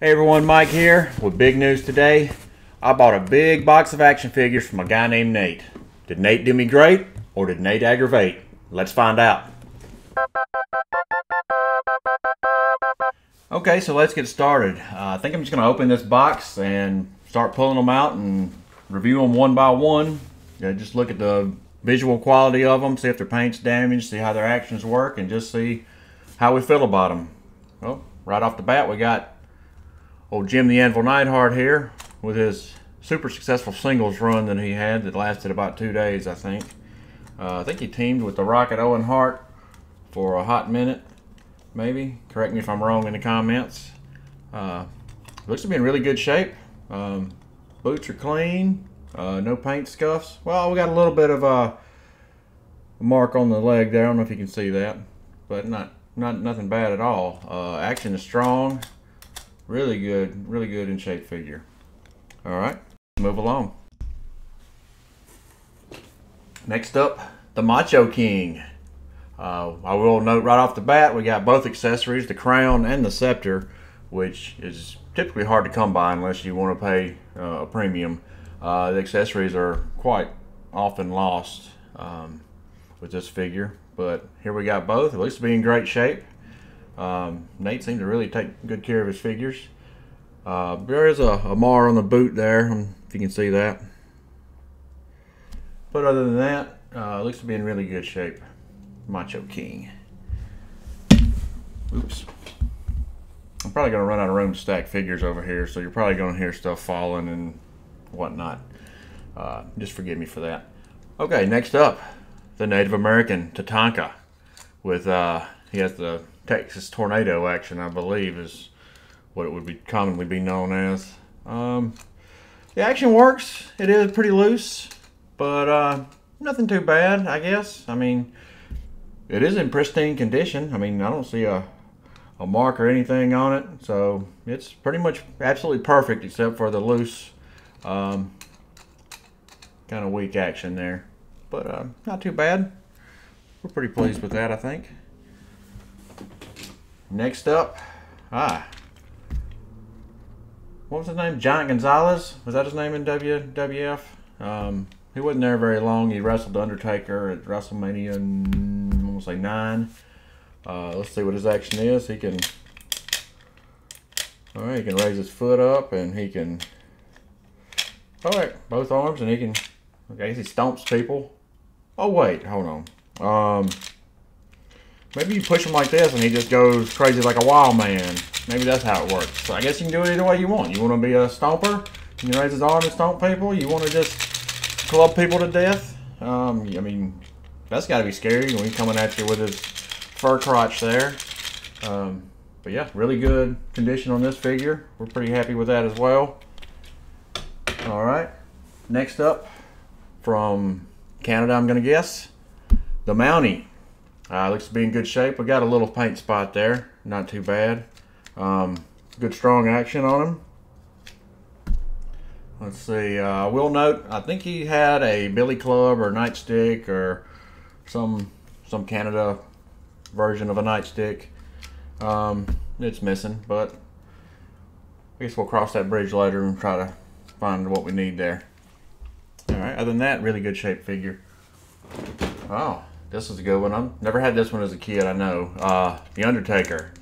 Hey everyone, Mike here with big news today. I bought a big box of action figures from a guy named Nate. Did Nate do me great or did Nate aggravate? Let's find out. Okay, so let's get started. I think I'm just going to open this box and start pulling them out and review them one by one. Just look at the visual quality of them, see if their paint's damaged, see how their actions work, and just see how we feel about them. Well, right off the bat, we got old Jim the Anvil Neidhart here with his super successful singles run that he had that lasted about 2 days, I think. I think he teamed with the Rocket Owen Hart for a hot minute, maybe. Correct me if I'm wrong in the comments. Looks to be in really good shape. Boots are clean, no paint scuffs. Well, we got a little bit of a mark on the leg there. I don't know if you can see that, but nothing bad at all. Action is strong. Really good in shape figure. All right, move along. Next up, the Macho King. I will note right off the bat, we got both accessories, the crown and the scepter, which is typically hard to come by unless you want to pay a premium. The accessories are quite often lost with this figure, but here we got both. At least to be in great shape. Nate seemed to really take good care of his figures. There is a mar on the boot there, if you can see that. But other than that, looks to be in really good shape. Macho King. Oops. I'm probably going to run out of room to stack figures over here, so you're probably going to hear stuff falling and whatnot. Just forgive me for that. Okay, next up, the Native American Tatanka. With he has the Texas tornado action, I believe, is what it would be commonly be known as. The action works. It is pretty loose, but nothing too bad, I guess. I mean, it is in pristine condition. I mean, I don't see a mark or anything on it, so it's pretty much absolutely perfect except for the loose, kind of weak action there. But not too bad. We're pretty pleased with that, I think. Next up, what was his name? Giant Gonzalez? Was that his name in WWF? He wasn't there very long. He wrestled The Undertaker at WrestleMania, I'm gonna say 9. Let's see what his action is. He can, all right, he can raise his foot up, and he can, all right, both arms, and he can, okay, he stomps people. Oh wait, hold on. Maybe you push him like this and he just goes crazy like a wild man. Maybe that's how it works. So I guess you can do it either way you want. You want to be a stomper? You can raise his arm and stomp people? You want to just club people to death? I mean, that's got to be scary when he's coming at you with his fur crotch there. But yeah, really good condition on this figure. We're pretty happy with that as well. Alright, next up, from Canada, I'm going to guess, the Mountie. Looks to be in good shape. We got a little paint spot there, not too bad. Good strong action on him. Let's see, I will note, I think he had a Billy Club or nightstick or some Canada version of a nightstick. It's missing, but I guess we'll cross that bridge later and try to find what we need there. Alright, other than that, really good shape figure. Oh, this is a good one. I've never had this one as a kid, I know. The Undertaker.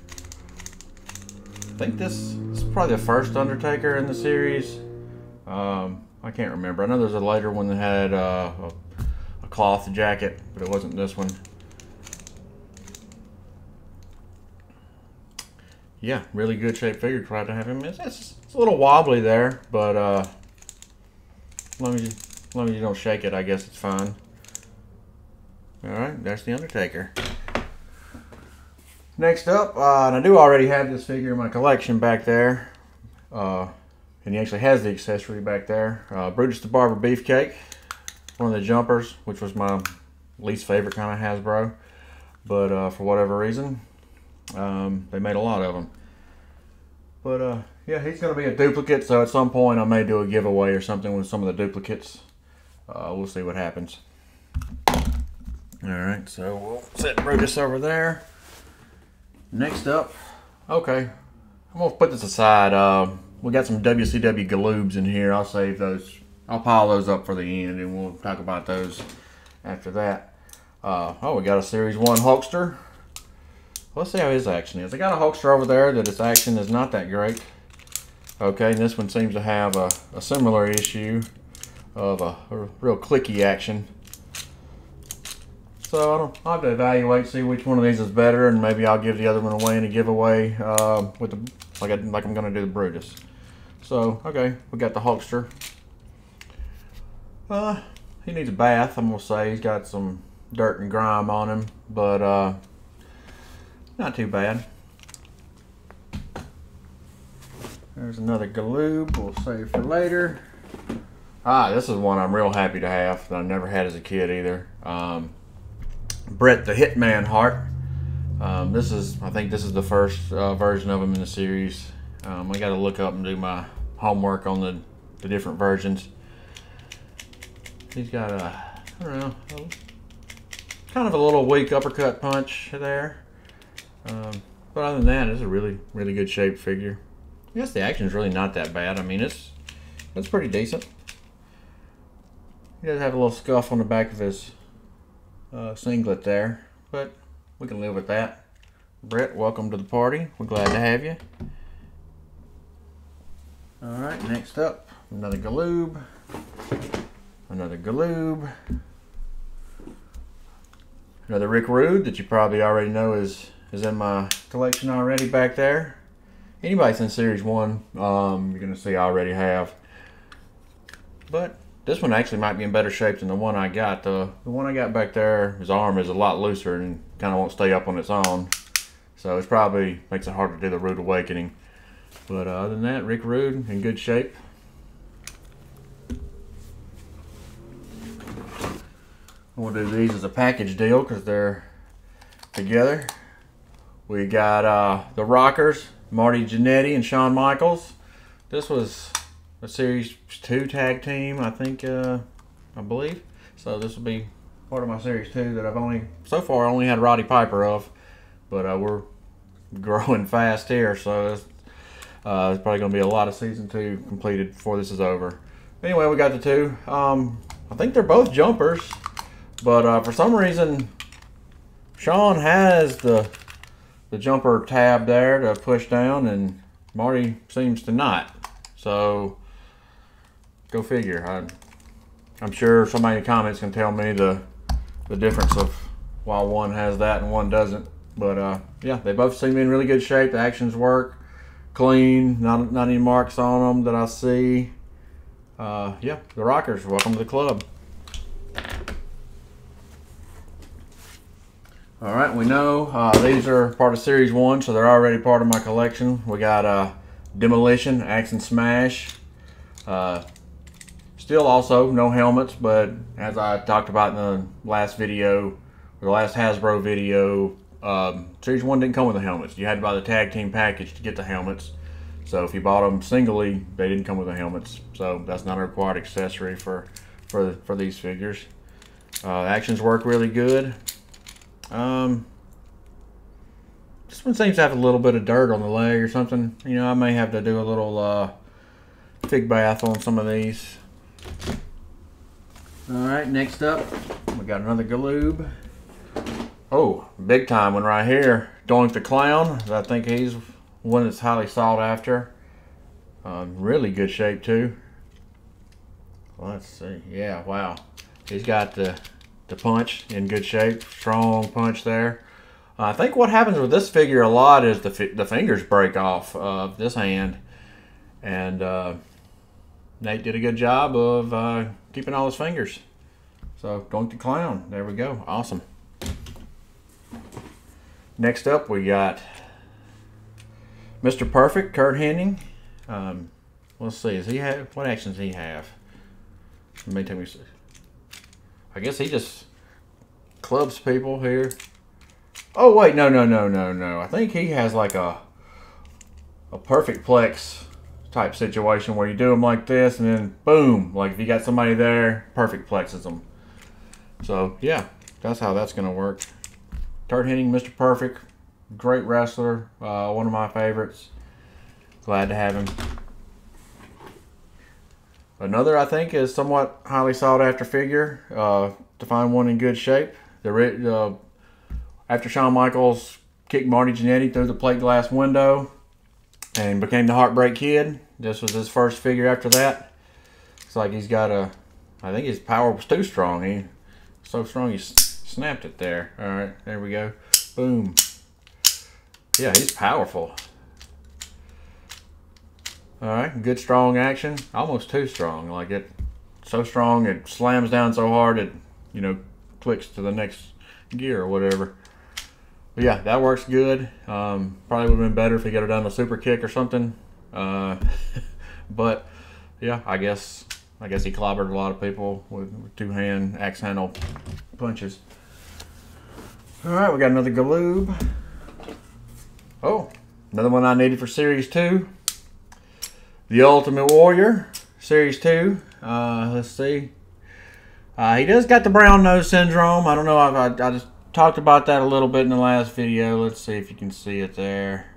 I think this is probably the first Undertaker in the series. I can't remember. I know there's a later one that had a cloth jacket, but it wasn't this one. Yeah, really good shape figure. Glad to have him. It's a little wobbly there, but as long as you don't shake it, I guess it's fine. Alright, there's the Undertaker. Next up, and I do already have this figure in my collection back there. And he actually has the accessory back there. Brutus the Barber Beefcake. One of the jumpers, which was my least favorite kind of Hasbro. But for whatever reason, they made a lot of them. But yeah, he's going to be a duplicate, so at some point I may do a giveaway or something with some of the duplicates. We'll see what happens. Alright, so we'll set Brutus over there. Next up, okay, I'm gonna put this aside. We got some WCW Galoobs in here. I'll save those. I'll pile those up for the end, and we'll talk about those after that. Oh, we got a Series 1 Hulkster. Let's see how his action is. I got a Hulkster over there that its action is not that great. Okay, and this one seems to have a similar issue of a real clicky action. So I'll have to evaluate, see which one of these is better, and maybe I'll give the other one away in a giveaway with the like I'm gonna do the Brutus. So okay, we got the Hulkster. He needs a bath. I'm gonna say he's got some dirt and grime on him, but not too bad. There's another Galoob we'll save for later. This is one I'm real happy to have that I never had as a kid either. Bret the Hitman Hart. I think this is the first version of him in the series. I got to look up and do my homework on the different versions. He's got I don't know, kind of a little weak uppercut punch there. But other than that, it's a really good shaped figure. I guess the action is really not that bad. I mean, it's pretty decent. He does have a little scuff on the back of his singlet there, but we can live with that. Bret, welcome to the party. We're glad to have you. Alright, next up, another Galoob. Another Galoob. Another Rick Rude that you probably already know is in my collection already back there. Anybody since Series 1, you're going to see I already have. But this one actually might be in better shape than the one I got. The one I got back there, his arm is a lot looser and kind of won't stay up on its own. So it probably makes it hard to do the Rude Awakening. But other than that, Rick Rude in good shape. We'll do these as a package deal because they're together. We got the Rockers, Marty Jannetty and Shawn Michaels. This was a Series 2 tag team, I think, I believe. So this will be part of my Series 2 that I've so far only had Roddy Piper of. But we're growing fast here, so there's probably going to be a lot of Season 2 completed before this is over. Anyway, we got the two. I think they're both jumpers, but for some reason, Shawn has the jumper tab there to push down, and Marty seems to not. So, go figure. I'm sure somebody in the comments can tell me the difference of why one has that and one doesn't. But yeah, they both seem in really good shape. The actions work clean, not any marks on them that I see. Yeah, the Rockers, welcome to the club. All right, we know these are part of Series 1, so they're already part of my collection. We got Demolition, Axe and Smash. Still also no helmets, but as I talked about in the last video, or the last Hasbro video, Series 1 didn't come with the helmets. You had to buy the tag team package to get the helmets. So if you bought them singly, they didn't come with the helmets. So that's not a required accessory for these figures. Actions work really good. This one seems to have a little bit of dirt on the leg or something. You know, I may have to do a little fig bath on some of these. Alright, next up, we got another Galoob. Oh, big time one right here. Doink the Clown. I think he's one that's highly sought after. Really good shape too. Let's see. Yeah, wow. He's got the punch in good shape. Strong punch there. I think what happens with this figure a lot is the fingers break off of this hand. And Nate did a good job of keeping all his fingers. So, Doink the Clown. There we go. Awesome. Next up, we got Mr. Perfect, Curt Hennig. Let's see. What actions does he have? Let me take me. I guess he just clubs people here. Oh wait, no. I think he has like a perfect plex type situation where you do them like this and then boom, like if you got somebody there, perfect plexes them. So yeah, that's how that's gonna work. Curt Hennig, Mr. Perfect, great wrestler, one of my favorites. glad to have him. Another, I think, is somewhat highly sought after figure. To find one in good shape. After Shawn Michaels kicked Marty Jannetty through the plate glass window and became the Heartbreak Kid, this was his first figure after that. It's like he's got a, I think his power was too strong. He so strong he snapped it there. All right, there we go. Boom. Yeah, he's powerful. All right, good strong action. Almost too strong. Like it, so strong it slams down so hard it, you know, clicks to the next gear or whatever. But yeah, that works good. Probably would have been better if he got it down the super kick or something. But yeah, I guess he clobbered a lot of people with two-hand axe handle punches. All right, we got another Galoob. Oh, another one I needed for Series 2. The Ultimate Warrior, Series 2. Let's see. He does got the brown nose syndrome. I don't know. I just talked about that a little bit in the last video. Let's see if you can see it there.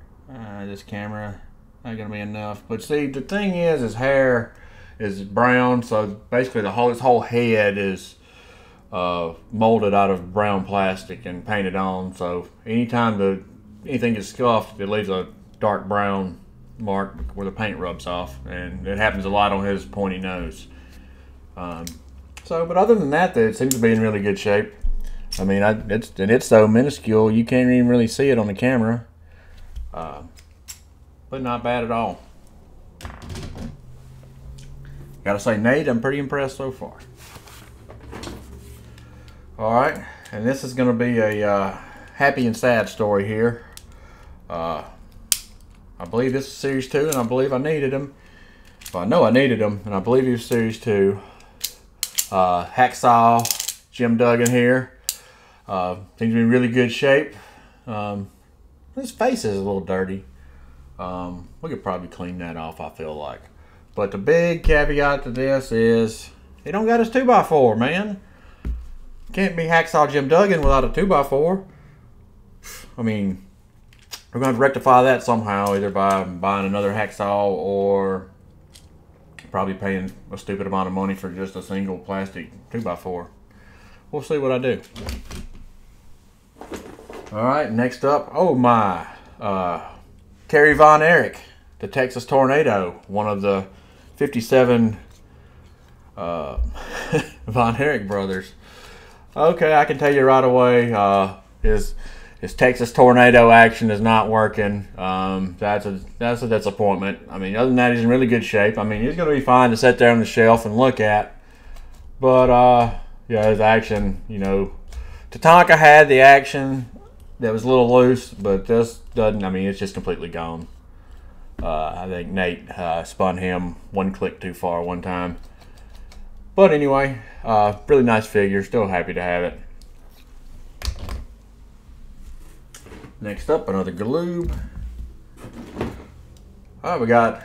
This camera not gonna be enough. But see, the thing is, his hair is brown, so basically his whole head is molded out of brown plastic and painted on. So anytime anything gets scuffed, it leaves a dark brown mark where the paint rubs off, and it happens a lot on his pointy nose. But other than that, it seems to be in really good shape. I mean, it's so minuscule you can't even really see it on the camera, but not bad at all. Gotta say, Nate, I'm pretty impressed so far. All right, and this is gonna be a happy and sad story here. I believe this is Series 2, and I believe I needed him. Well, I know I needed him, and I believe he was Series 2. Hacksaw Jim Duggan here. Seems to be in really good shape. His face is a little dirty. We could probably clean that off, I feel like. But the big caveat to this is he don't got his 2x4, man. Can't be Hacksaw Jim Duggan without a 2x4. I mean, we're going to have to rectify that somehow, either by buying another hacksaw or probably paying a stupid amount of money for just a single plastic 2x4. We'll see what I do. All right, next up, oh my, Kerry Von Erich, the Texas Tornado, one of the 57 Von Erich brothers. Okay, I can tell you right away, his Texas Tornado action is not working. That's a disappointment. I mean, other than that, he's in really good shape. I mean, he's going to be fine to sit there on the shelf and look at. But, yeah, his action, you know, Tatanka had the action that was a little loose, but this doesn't. I mean, it's just completely gone. I think Nate spun him one click too far one time. But anyway, really nice figure. Still happy to have it. Next up, another Galoob. We got,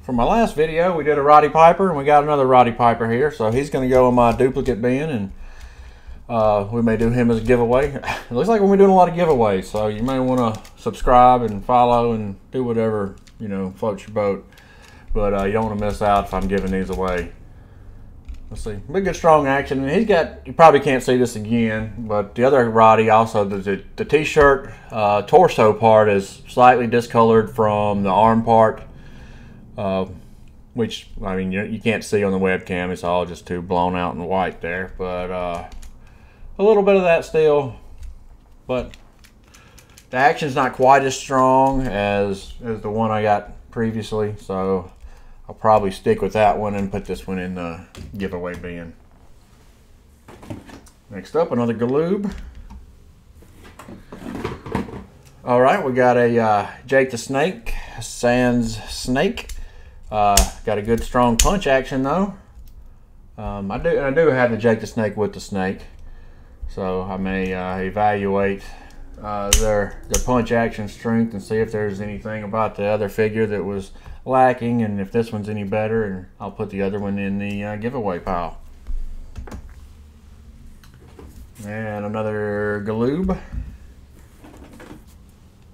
from my last video, we did a Roddy Piper, and we got another Roddy Piper here. So he's going to go in my duplicate bin, and we may do him as a giveaway. It looks like we're doing a lot of giveaways, so you may want to subscribe and follow and do whatever, you know, floats your boat. But you don't want to miss out if I'm giving these away. Let's see. Big good strong action. And you probably can't see this again, but the other Roddy also, the t-shirt torso part is slightly discolored from the arm part, which, I mean, you can't see on the webcam. It's all just too blown out and white there. But a little bit of that still. But the action's not quite as strong as the one I got previously, so I'll probably stick with that one and put this one in the giveaway bin. Next up, another Galoob. All right, we got a Jake the Snake, sans Snake. Got a good strong punch action though. I do have the Jake the Snake with the snake, so I may evaluate their punch action strength and see if there's anything about the other figure that was lacking, and if this one's any better, and I'll put the other one in the giveaway pile. And another Galoob.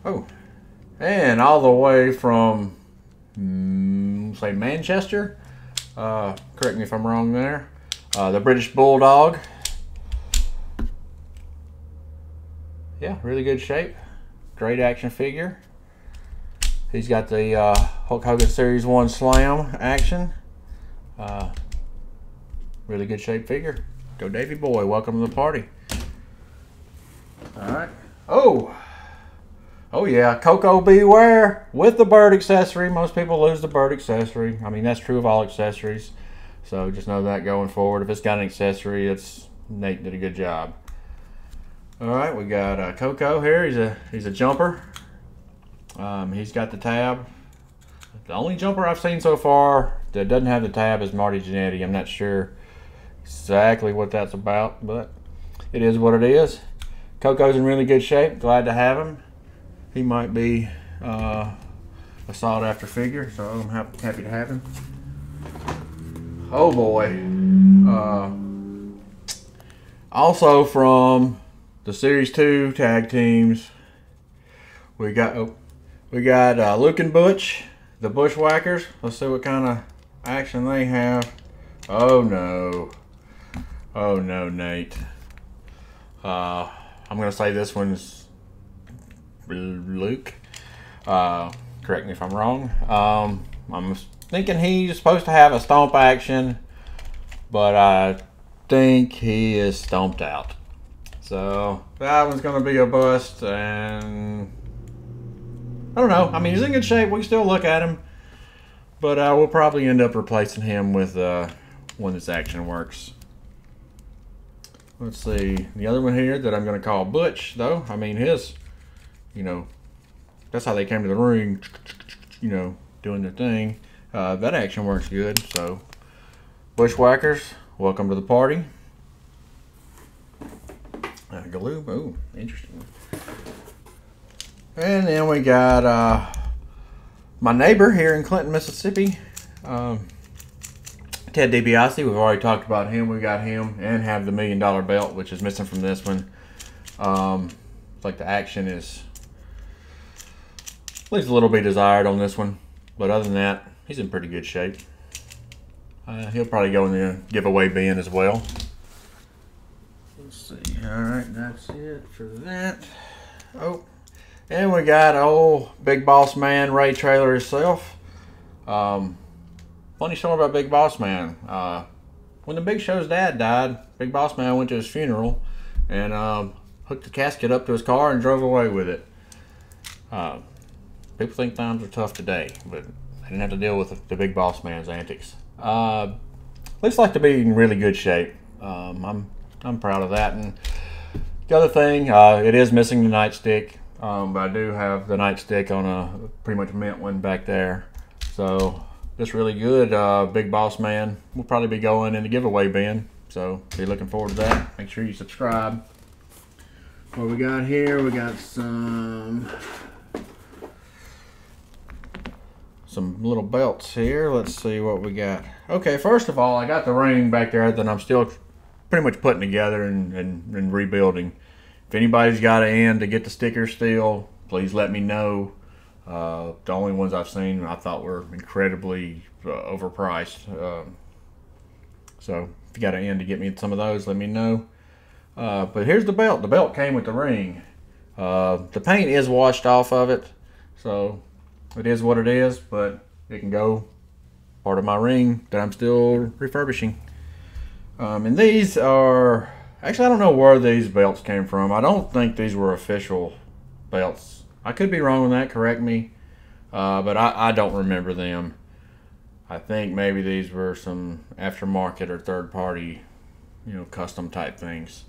Oh, and all the way from say Manchester. Correct me if I'm wrong there. The British Bulldog. Yeah, really good shape. Great action figure. He's got the Hulk Hogan Series 1 Slam action. Really good shape figure. Go Davey boy, welcome to the party. Alright. Oh yeah, Koko B. Ware with the bird accessory. Most people lose the bird accessory. I mean, that's true of all accessories. So just know that going forward. If it's got an accessory, Nate did a good job. Alright, we got Koko here. He's a jumper. He's got the tab. The only jumper I've seen so far that doesn't have the tab is Marty Jannetty. I'm not sure exactly what that's about, but it is what it is. Koko's in really good shape. Glad to have him. He might be a sought after figure, so I'm happy to have him. Oh boy. Also from the Series 2 tag teams, we got Luke and Butch, the Bushwhackers. Let's see what kind of action they have. Oh no. Oh no, Nate. I'm gonna say this one's Luke. Correct me if I'm wrong. I'm thinking he's supposed to have a stomp action, but I think he is stomped out. So that one's gonna be a bust, and I don't know. I mean, he's in good shape. We can still look at him, but we'll probably end up replacing him with one that's action works. Let's see. The other one here that I'm going to call Butch, though. I mean, that's how they came to the ring, doing their thing. That action works good. So, Bushwhackers, welcome to the party. Galoob, ooh, interesting. And then we got my neighbor here in Clinton, Mississippi. Ted DiBiase, we've already talked about him. We got him and have the $1 million belt, which is missing from this one. It's like the action is leaves a little bit desired on this one, but other than that, he's in pretty good shape. He'll probably go in the giveaway bin as well. Let's see. All right, that's it for that. Oh, and we got old Big Boss Man Ray Traylor himself. Funny story about Big Boss Man. When the Big Show's dad died, Big Boss Man went to his funeral and hooked the casket up to his car and drove away with it. People think times are tough today, but they didn't have to deal with the Big Boss Man's antics. Looks like to be in really good shape. I'm proud of that. And the other thing, it is missing the nightstick, but I do have the nightstick on a pretty much mint one back there. So just really good. Big Boss Man will probably be going in the giveaway bin, so be looking forward to that. Make sure you subscribe. What we got here, we got some little belts here. Let's see what we got. Okay, first of all, I got the ring back there that I'm still pretty much putting together and rebuilding. If anybody's got an end to get the stickers still, please let me know. The only ones I've seen I thought were incredibly overpriced. So if you got an end to get me some of those, let me know. But here's the belt. The belt came with the ring. The paint is washed off of it, so it is what it is, but it can go part of my ring that I'm still refurbishing. And these are, actually I don't know where these belts came from. I don't think these were official belts. I could be wrong on that, correct me, but I don't remember them. I think maybe these were some aftermarket or third-party, custom type things.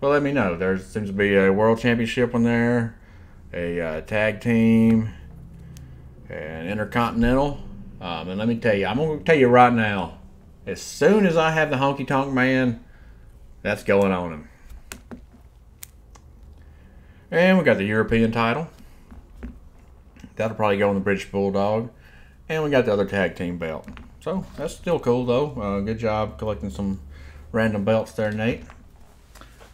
But let me know. There seems to be a World Championship one there, a tag team, an Intercontinental. And let me tell you, I'm going to tell you right now, as soon as I have the Honky Tonk Man, that's going on him. And we got the European title. That'll probably go on the British Bulldog. And we got the other tag team belt. So that's still cool though. Good job collecting some random belts there, Nate.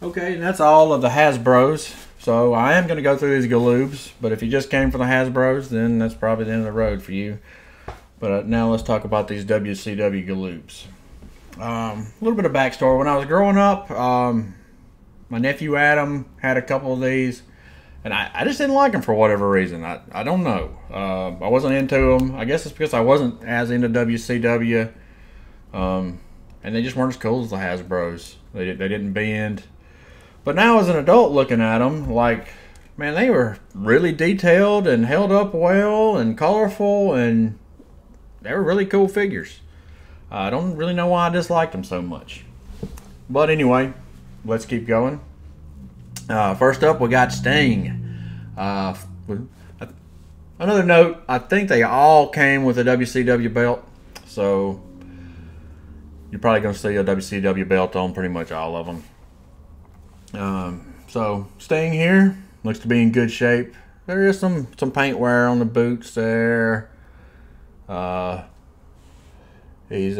Okay, and that's all of the Hasbros. So I am going to go through these Galoobs, but if you just came from the Hasbros, then that's probably the end of the road for you. But now let's talk about these WCW Galoobs. A little bit of backstory. When I was growing up, my nephew Adam had a couple of these, and I just didn't like them for whatever reason. I don't know. I wasn't into them. I guess it's because I wasn't as into WCW, and they just weren't as cool as the Hasbros. They didn't bend. But now as an adult looking at them, like, man, they were really detailed and held up well and colorful, and they were really cool figures. I don't really know why I disliked them so much. But anyway, let's keep going. First up, we got Sting. Another note, I think they all came with a WCW belt. So you're probably going to see a WCW belt on pretty much all of them. So Sting here looks to be in good shape. There is some paint wear on the boots there. His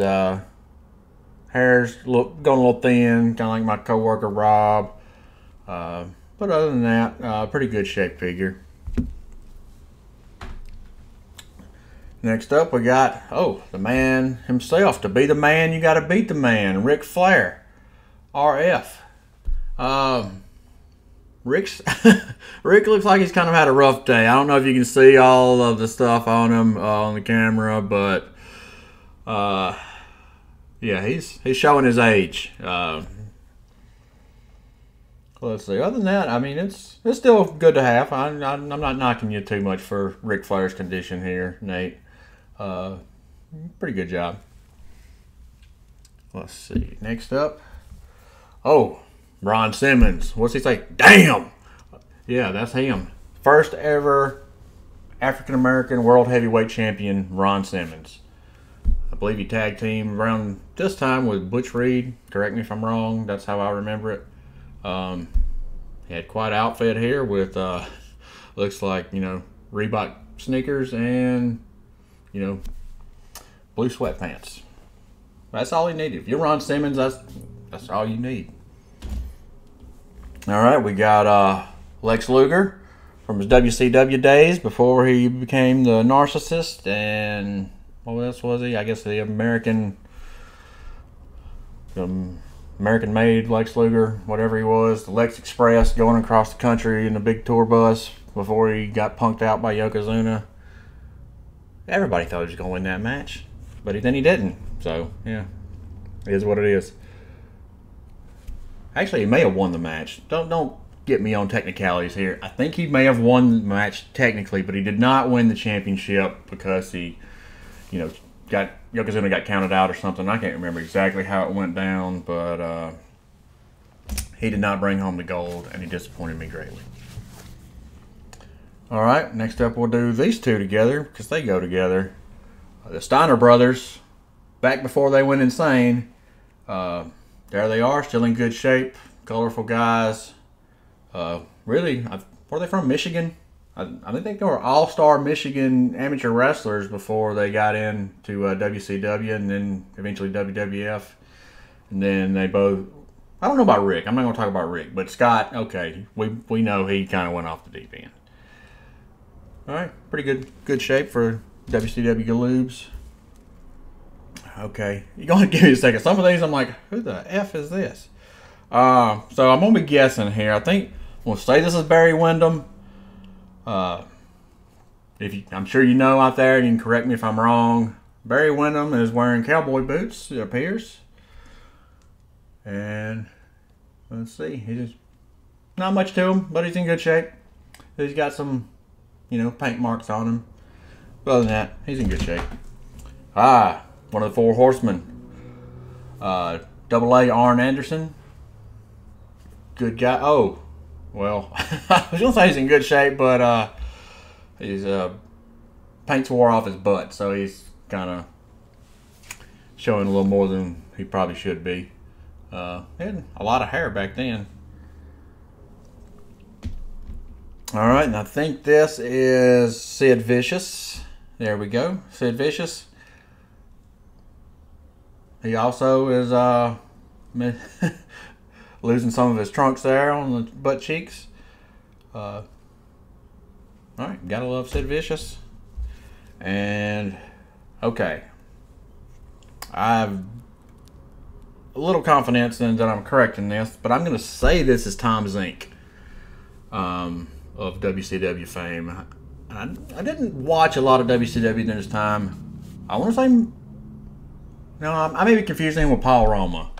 hair's going a little thin, kind of like my coworker Rob. But other than that, pretty good shape figure. Next up, we got, the man himself. To be the man, you got to beat the man. Ric Flair, RF. Rick looks like he's kind of had a rough day. I don't know if you can see all of the stuff on him on the camera, but yeah, he's showing his age. Let's see. Other than that, I mean, it's still good to have. I'm not knocking you too much for Ric Flair's condition here, Nate. Pretty good job. Let's see. Next up. Ron Simmons. What's he say? Damn! Yeah, that's him. First ever African American World Heavyweight Champion, Ron Simmons. I believe he tag teamed around this time with Butch Reed. Correct me if I'm wrong. That's how I remember it. He had quite an outfit here with, looks like, Reebok sneakers and, blue sweatpants. That's all he needed. If you're Ron Simmons, that's all you need. All right, we got Lex Luger from his WCW days before he became the narcissist, and what else was he? I guess the American-made Lex Luger, whatever he was. The Lex Express going across the country in a big tour bus before he got punked out by Yokozuna. Everybody thought he was going to win that match, but then he didn't. So, yeah, it is what it is. Actually, he may have won the match. Don't get me on technicalities here. I think he may have won the match technically, but he did not win the championship because he, Yokozuna got counted out or something. I can't remember exactly how it went down, but he did not bring home the gold, and he disappointed me greatly. All right, next up we'll do these two together because they go together. The Steiner brothers, back before they went insane. There they are, still in good shape, colorful guys. Really, were they from Michigan? I think they were all-star Michigan amateur wrestlers before they got into WCW and then eventually WWF. And then they both, I don't know about Rick. I'm not going to talk about Rick. But Scott, okay, we know he kind of went off the deep end. All right, pretty good shape for WCW Galoobs. Okay, you're going to give me a second. Some of these I'm like, who the F is this? So I'm going to be guessing here. I think we'll say this is Barry Windham. I'm sure you know out there, and you can correct me if I'm wrong. Barry Windham is wearing cowboy boots, it appears. And let's see, he's not much to him, but he's in good shape. He's got some, paint marks on him. But other than that, he's in good shape. One of the Four Horsemen. Double A Arn Anderson. Good guy. Well, I was going to say he's in good shape, but his paint's wore off his butt, so he's kind of showing a little more than he probably should be. He had a lot of hair back then. All right, and I think this is Sid Vicious. There we go, Sid Vicious. He also is losing some of his trunks there on the butt cheeks. All right, gotta love Sid Vicious. And Okay. I have a little confidence in that I'm correct in this, but I'm going to say this is Tom Zink of WCW fame. I didn't watch a lot of WCW during this time. I want to say, no, I may be confusing him with Paul Roma.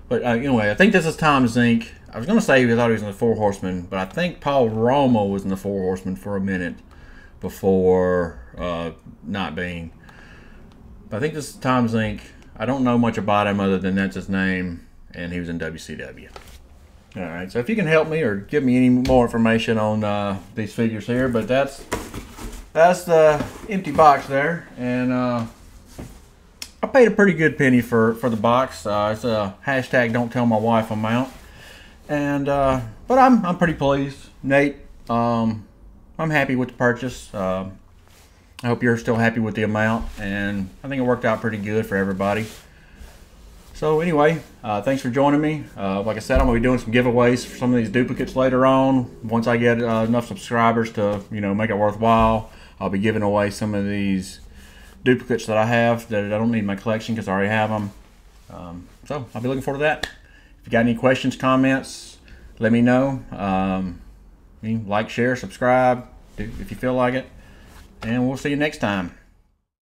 But anyway, I think this is Tom Zink. I was going to say I thought he was in the Four Horsemen, but I think Paul Roma was in the Four Horsemen for a minute before not being. But I think this is Tom Zink. I don't know much about him other than that's his name, and he was in WCW. All right, so if you can help me or give me any more information on these figures here, but that's the empty box there, and I paid a pretty good penny for the box. It's a hashtag Don't Tell My Wife amount, and but I'm pretty pleased, Nate. I'm happy with the purchase. I hope you're still happy with the amount, and I think it worked out pretty good for everybody. So anyway, thanks for joining me. Like I said, I'm going to be doing some giveaways for some of these duplicates later on. Once I get enough subscribers to, make it worthwhile, I'll be giving away some of these duplicates that I have that I don't need in my collection because I already have them. So I'll be looking forward to that. If you got any questions, comments, let me know. Like, share, subscribe if you feel like it. And we'll see you next time.